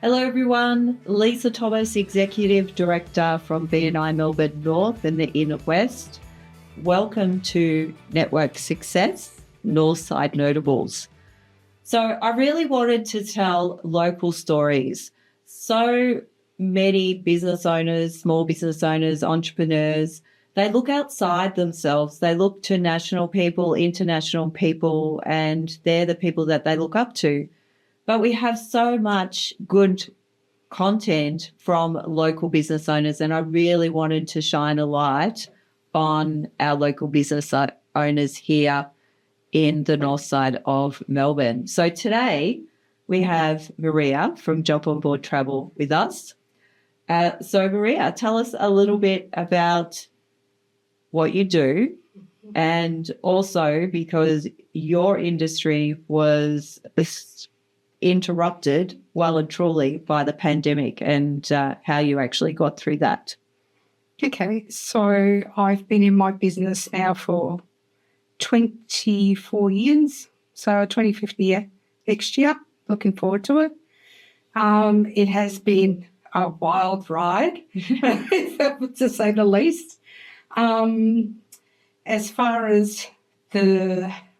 Hello everyone, Lisa Thomas, Executive Director from BNI Melbourne North and the Inner West. Welcome to Network Success, Northside Notables. So I really wanted to tell local stories. So many business owners, small business owners, entrepreneurs, they look outside themselves. They look to national people, international people, and they're the people that they look up to. But we have so much good content from local business owners, and I really wanted to shine a light on our local business owners here in the north side of Melbourne. So today we have Maria from Jump On Board Travel with us. So Maria, tell us a little bit about what you do, and also because your industry was interrupted well and truly by the pandemic, and how you actually got through that. Okay, so I've been in my business now for 24 years, so 25th year next year. Looking forward to it. It has been a wild ride, to say the least. As far as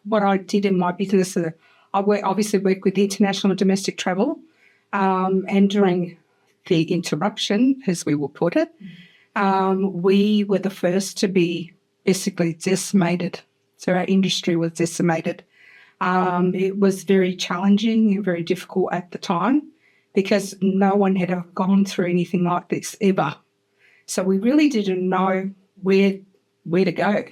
what I did in my business, I obviously work with international and domestic travel, and during the interruption, as we will put it, we were the first to be basically decimated. So our industry was decimated. It was very challenging and very difficult at the time because no one had ever gone through anything like this ever. So we really didn't know where to go.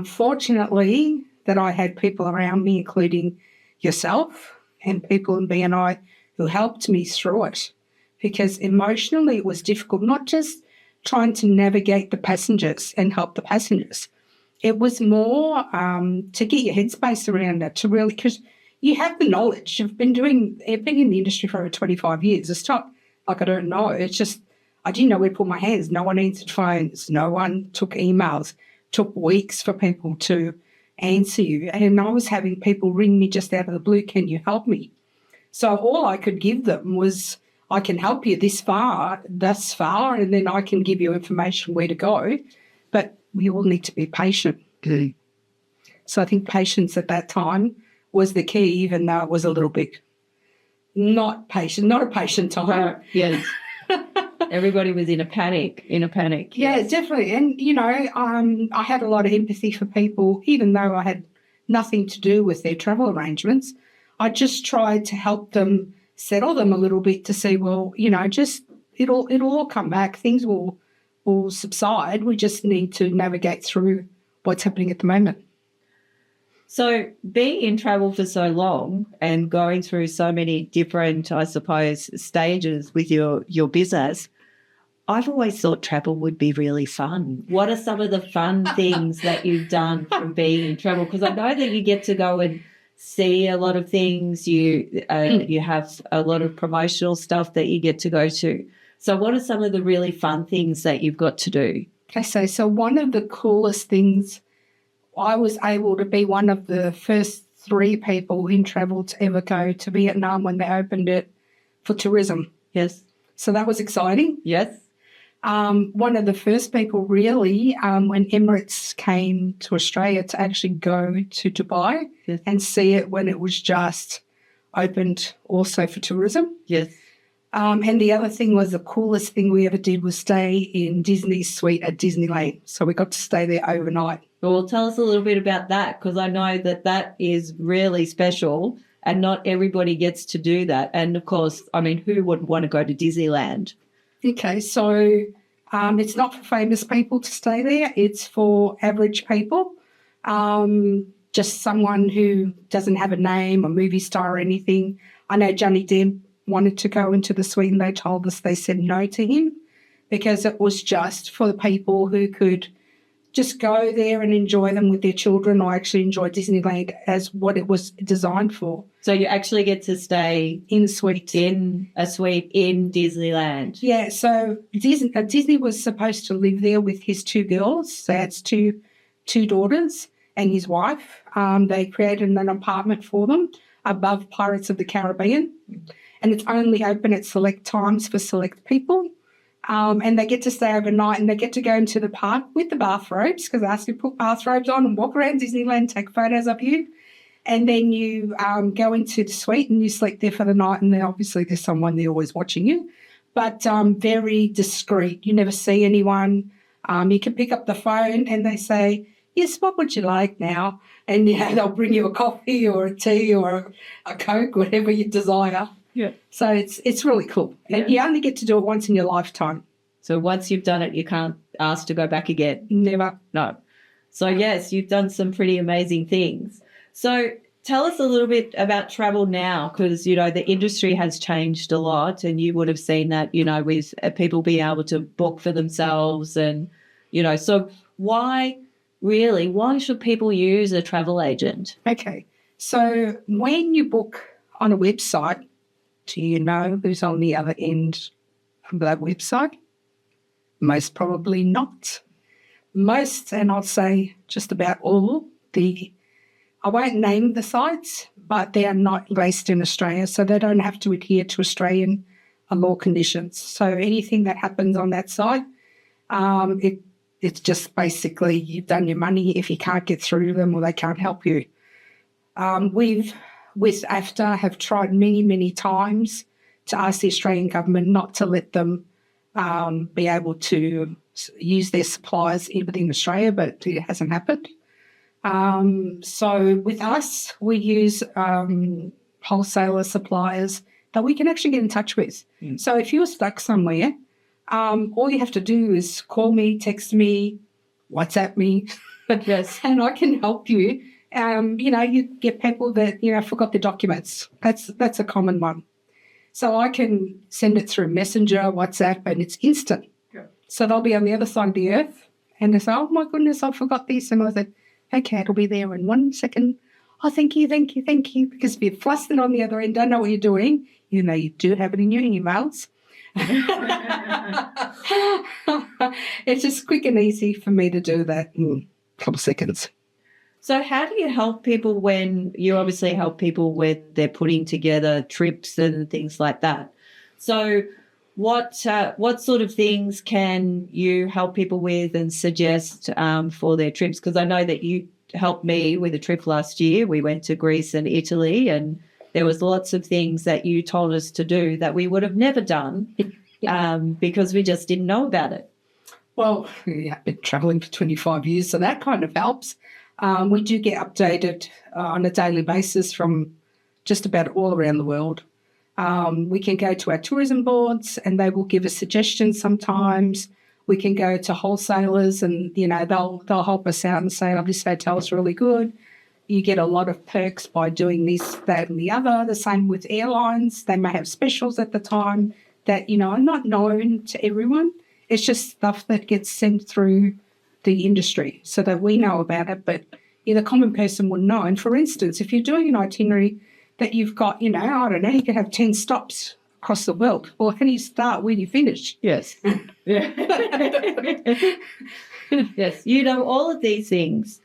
Fortunately, that I had people around me, including yourself and people in BNI who helped me through it, because emotionally it was difficult, not just trying to navigate the passengers and help the passengers. It was more to get your headspace around it, to really, because you have the knowledge. You've been in the industry for over 25 years. It's not like I don't know. It's just I didn't know where to put my hands. No one answered phones. No one took emails. Took weeks for people to answer you. And I was having people ring me just out of the blue, can you help me? So all I could give them was, I can help you thus far, and then I can give you information where to go. But we all need to be patient. Okay. So I think patience at that time was the key, even though it was a little bit not a patient time. Yes. Everybody was in a panic. Yeah, Yes. definitely. And, I had a lot of empathy for people, even though I had nothing to do with their travel arrangements. I just tried to help them, settle them a little bit to see, well, just it'll all come back. Things will subside. We just need to navigate through what's happening at the moment. So being in travel for so long and going through so many different, I suppose, stages with your business, I've always thought travel would be really fun. What are some of the fun things that you've done from being in travel? Because I know that you get to go and see a lot of things. You have a lot of promotional stuff that you get to go to. So what are some of the really fun things that you've got to do? Okay, so one of the coolest things, I was able to be one of the first 3 people in travel to ever go to Vietnam when they opened it for tourism. Yes. So that was exciting. Yes. One of the first people really, when Emirates came to Australia, to actually go to Dubai. Yes. And see it when it was just opened also for tourism. Yes. And the other thing was, the coolest thing we ever did was stay in Disney's suite at Disneyland. So we got to stay there overnight. Well, tell us a little bit about that, because I know that is really special and not everybody gets to do that. And, of course, I mean, who wouldn't want to go to Disneyland? Okay, so it's not for famous people to stay there. It's for average people, just someone who doesn't have a name, a movie star or anything. I know Johnny Depp wanted to go into the suite and they told us they said no to him because it was just for the people who could just go there and enjoy them with their children, or actually enjoy Disneyland as what it was designed for. So you actually get to stay in a suite. In a suite in Disneyland. Yeah, so Disney was supposed to live there with his 2 girls. So that's two daughters and his wife. They created an apartment for them above Pirates of the Caribbean. and it's only open at select times for select people. And they get to stay overnight, and they get to go into the park with the bathrobes, because I ask you to put bathrobes on and walk around Disneyland, take photos of you. And then you go into the suite and you sleep there for the night, and then obviously there's someone there always watching you. But very discreet. You never see anyone. You can pick up the phone and they say, yes, what would you like now? And they'll bring you a coffee or a tea or a Coke, whatever you desire. Yeah. So it's really cool. Yeah. And you only get to do it once in your lifetime. So once you've done it, you can't ask to go back again. Never. No. So yes, you've done some pretty amazing things. So tell us a little bit about travel now, because, the industry has changed a lot, and you would have seen that, with people being able to book for themselves and, so why should people use a travel agent? Okay. So when you book on a website, do you know who's on the other end of that website? Most probably not. Most, and I'll say just about all, I won't name the sites, but they are not based in Australia, so they don't have to adhere to Australian law conditions. So anything that happens on that site, it's just basically you've done your money if you can't get through to them or they can't help you. We've, with AFTA, have tried many, many times to ask the Australian government not to let them be able to use their suppliers within Australia, but it hasn't happened. So with us, we use wholesaler suppliers that we can actually get in touch with. Mm. So if you're stuck somewhere, all you have to do is call me, text me, WhatsApp me, yes, and I can help you. You get people that, forgot their documents. That's a common one. So I can send it through Messenger, WhatsApp, and it's instant. Yeah. So they'll be on the other side of the earth, and they say, oh, my goodness, I forgot this. And I said, okay, it'll be there in 1 second. Oh, thank you. Because if you're flustered on the other end, don't know what you're doing, you do have it in your emails. It's just quick and easy for me to do that in a couple of seconds. So how do you help people when you obviously help people when they're putting together trips and things like that? So what sort of things can you help people with and suggest for their trips? Because I know that you helped me with a trip last year. We went to Greece and Italy, and there was lots of things that you told us to do that we would have never done because we just didn't know about it. Well, I've been travelling for 25 years, so that kind of helps. We do get updated on a daily basis from just about all around the world. We can go to our tourism boards and they will give us suggestions sometimes. We can go to wholesalers and, they'll help us out and say, oh, this hotel's really good. You get a lot of perks by doing this, that and the other. The same with airlines. They may have specials at the time that, are not known to everyone. It's just stuff that gets sent through the industry so that we know about it, but the common person wouldn't know. And for instance, if you're doing an itinerary that you've got, I don't know, you could have 10 stops across the world. Well, how do you start? Where do you finish? Yes. Yeah. Yes, all of these things.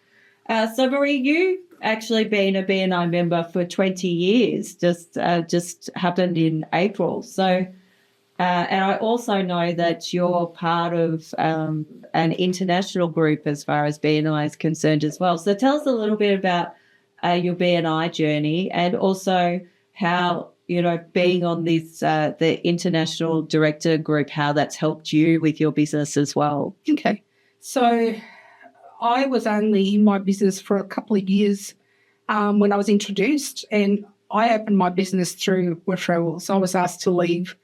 So, Marie, you actually been a BNI member for 20 years, just happened in April. So, and I also know that you're part of an international group as far as BNI is concerned as well. So tell us a little bit about your BNI journey and also how, being on this, the international director group, how that's helped you with your business as well. Okay. So I was only in my business for a couple of years when I was introduced, and I opened my business through referrals. I was asked to leave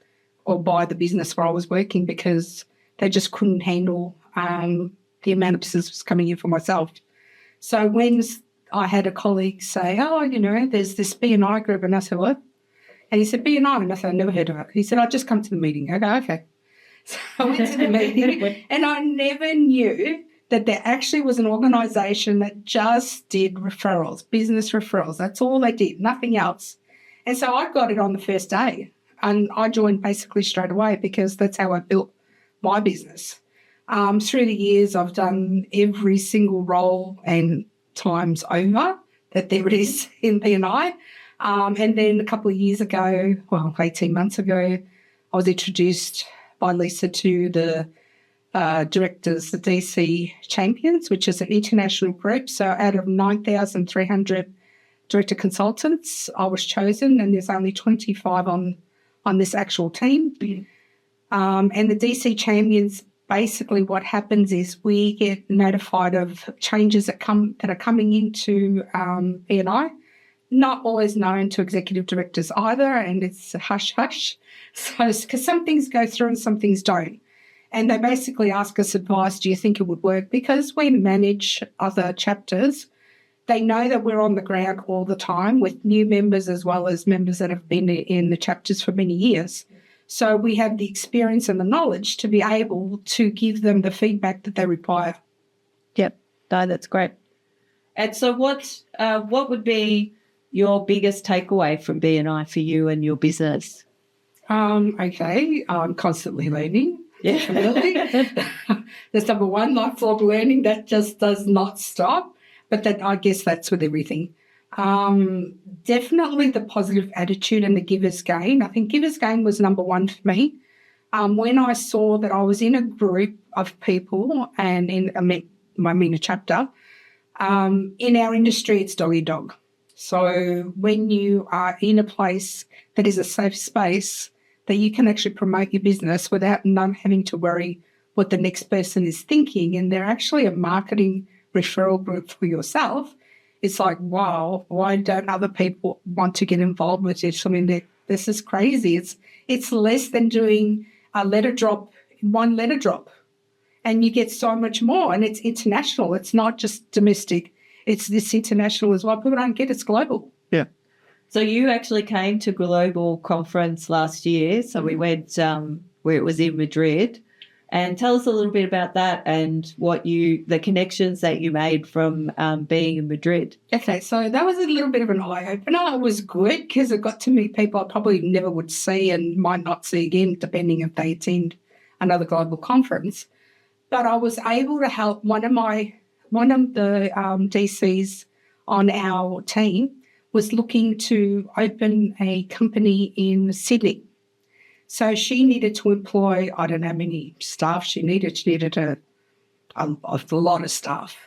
or buy the business where I was working because they just couldn't handle the amount of business was coming in for myself. So when I had a colleague say, oh, there's this BNI group, and I said, what? And he said, BNI, and I said, I never heard of it. He said, I'll just come to the meeting. I go, okay. So I went to the meeting, and I never knew that there actually was an organisation that just did referrals, business referrals. That's all they did, nothing else. And so I got it on the first day. And I joined basically straight away because that's how I built my business. Through the years, I've done every single role and times over that there is in BNI. And then a couple of years ago, 18 months ago, I was introduced by Lisa to the directors, the DC Champions, which is an international group. So out of 9,300 director consultants, I was chosen, and there's only 25 on this actual team. And the DC Champions, basically what happens is we get notified of changes that are coming into B&I, not always known to executive directors either, and it's hush-hush. So, because some things go through and some things don't. And they basically ask us advice, do you think it would work? Because we manage other chapters, they know that we're on the ground all the time with new members as well as members that have been in the chapters for many years. So we have the experience and the knowledge to be able to give them the feedback that they require. Yep, no, that's great. And so what would be your biggest takeaway from BNI for you and your business? Okay, I'm constantly learning. Yeah. There's number one, lifelong learning that just does not stop, but I guess that's with everything. Definitely the positive attitude and the giver's gain. I think giver's gain was number one for me. When I saw that I was in a group of people and I'm in a chapter, in our industry, it's dog eat dog. So when you are in a place that is a safe space, that you can actually promote your business without not having to worry what the next person is thinking, and they're actually a marketing referral group for yourself, it's like, wow, why don't other people want to get involved with this? I mean, this is crazy. It's less than doing a letter drop, one letter drop, and you get so much more, and it's international. It's not just domestic. It's this international as well. People don't get it's global. Yeah. So you actually came to Global Conference last year. So we went where it was in Madrid. And tell us a little bit about that and the connections that you made from being in Madrid. Okay, so that was a little bit of an eye-opener. It was good because it got to meet people I probably never would see and might not see again, depending if they attend another global conference. But I was able to help one of the DCs on our team was looking to open a company in Sydney. So she needed to employ, I don't know how many staff she needed. She needed a lot of staff.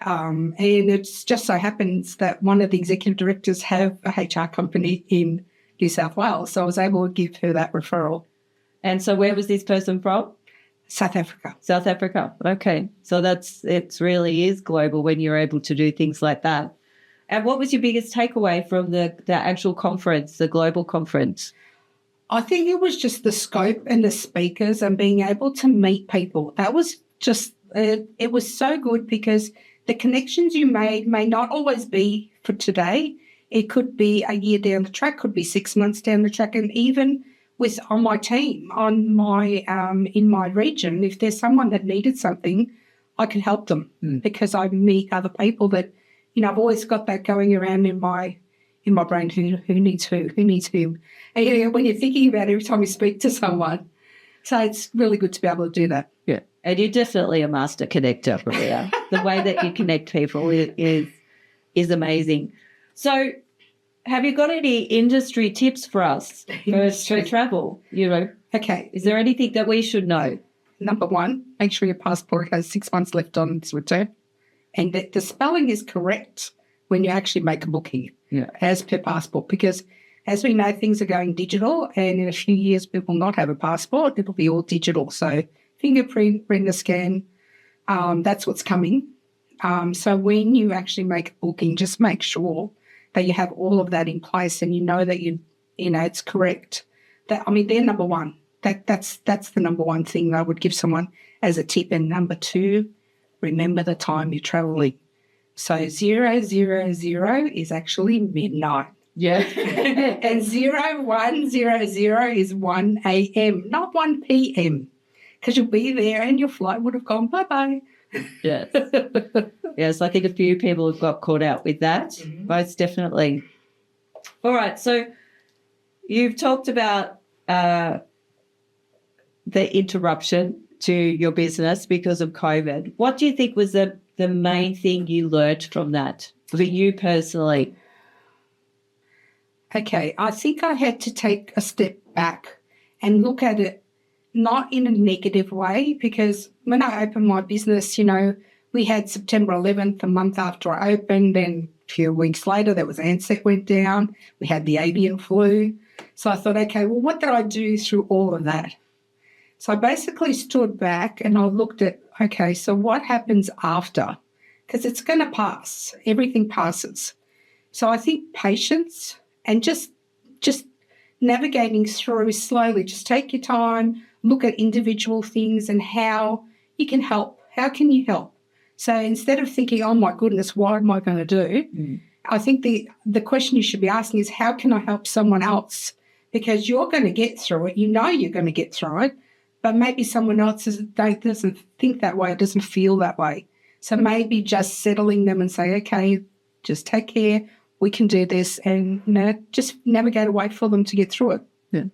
And it just so happens that one of the executive directors have a HR company in New South Wales. So I was able to give her that referral. And so where was this person from? South Africa. South Africa. Okay. So it really is global when you're able to do things like that. And what was your biggest takeaway from the actual conference, the global conference? I think it was just the scope and the speakers and being able to meet people. That was just, it was so good because the connections you made may not always be for today. It could be a year down the track, could be 6 months down the track. And even on my team, in my region, if there's someone that needed something, I could help them because I meet other people that, I've always got that going around in my brain, who needs who needs whom. And when you're thinking about it every time you speak to someone. So it's really good to be able to do that. Yeah. And you're definitely a master connector, Maria. The way that you connect people is amazing. So have you got any industry tips for us for travel? Okay. Is there anything that we should know? Number one, make sure your passport has 6 months left on its return and that the spelling is correct when you actually make a booking as per passport, because as we know, things are going digital, and in a few years we will not have a passport. It will be all digital. So fingerprint, retina scan, that's what's coming. So when you actually make a booking, just make sure that you have all of that in place and you know that it's correct. They're number one. That's the number one thing I would give someone as a tip. And number two, remember the time you're traveling. So 000 is actually midnight. Yeah. And 0100 is 1 a.m., not 1 p.m., because you'll be there and your flight would have gone bye-bye. Yes. Yes, I think a few people have got caught out with that, most definitely. All right, so you've talked about the interruption to your business because of COVID. What do you think was the main thing you learnt from that for you personally? Okay, I think I had to take a step back and look at it not in a negative way, because when I opened my business, we had September 11th, a month after I opened, then a few weeks later there was Ansett went down, we had the avian flu. So I thought, okay, well, what did I do through all of that? So I basically stood back and I looked at, okay, so what happens after? Because it's going to pass. Everything passes. So I think patience and just navigating through slowly. Just take your time, look at individual things and how you can help. How can you help? So instead of thinking, oh, my goodness, what am I going to do? I think the question you should be asking is, how can I help someone else? Because you're going to get through it. You know you're going to get through it, but maybe someone else doesn't think that way, doesn't feel that way. So maybe just settling them and say, okay, just take care. We can do this, and just navigate a way for them to get through it. Yeah.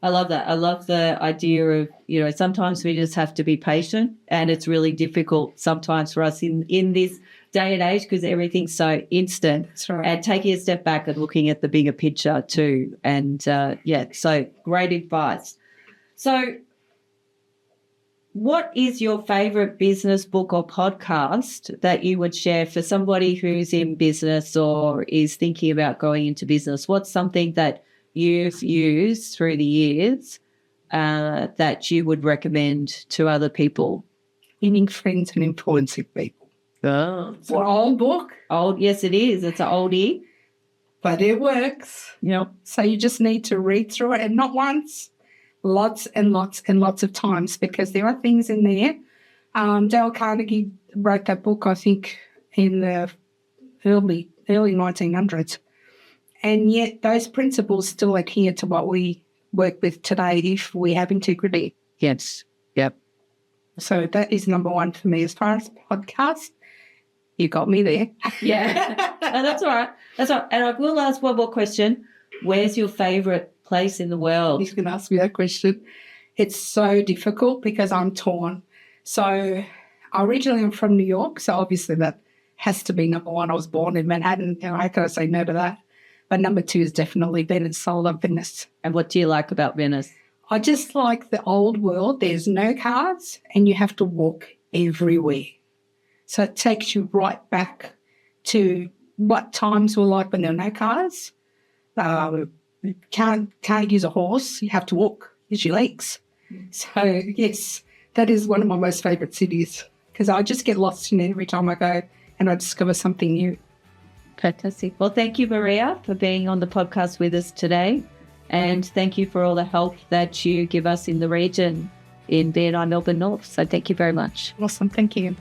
I love that. I love the idea of, sometimes we just have to be patient, and it's really difficult sometimes for us in this day and age because everything's so instant. That's right. And taking a step back and looking at the bigger picture too. And, so great advice. So what is your favourite business book or podcast that you would share for somebody who's in business or is thinking about going into business? What's something that you've used through the years that you would recommend to other people? Winning Friends and Influencing People. Oh, It's an old book. Old, yes, it is. It's an oldie. But it works. Yep. So you just need to read through it, and not once, lots and lots and lots of times, because there are things in there. Dale Carnegie wrote that book, I think, in the early 1900s. And yet those principles still adhere to what we work with today if we have integrity. Yes. Yep. So that is number one for me. As far as podcasts, you got me there. Yeah. No, that's all right. That's all right. And I will ask one more question. Where's your favourite place in the world? He's going to ask me that question. It's so difficult because I'm torn. So originally I'm from New York, so obviously that has to be number one. I was born in Manhattan, how can I say no to that? But number two is definitely Venice. I love Venice. And what do you like about Venice? I just like the old world. There's no cars and you have to walk everywhere. So it takes you right back to what times were like when there were no cars. Can't use a horse. You have to walk. Use your legs. So, yes, that is one of my most favourite cities because I just get lost in it every time I go and I discover something new. Fantastic. Well, thank you, Maria, for being on the podcast with us today. And thank you for all the help that you give us in the region in BNI Melbourne North. So thank you very much. Awesome. Thank you.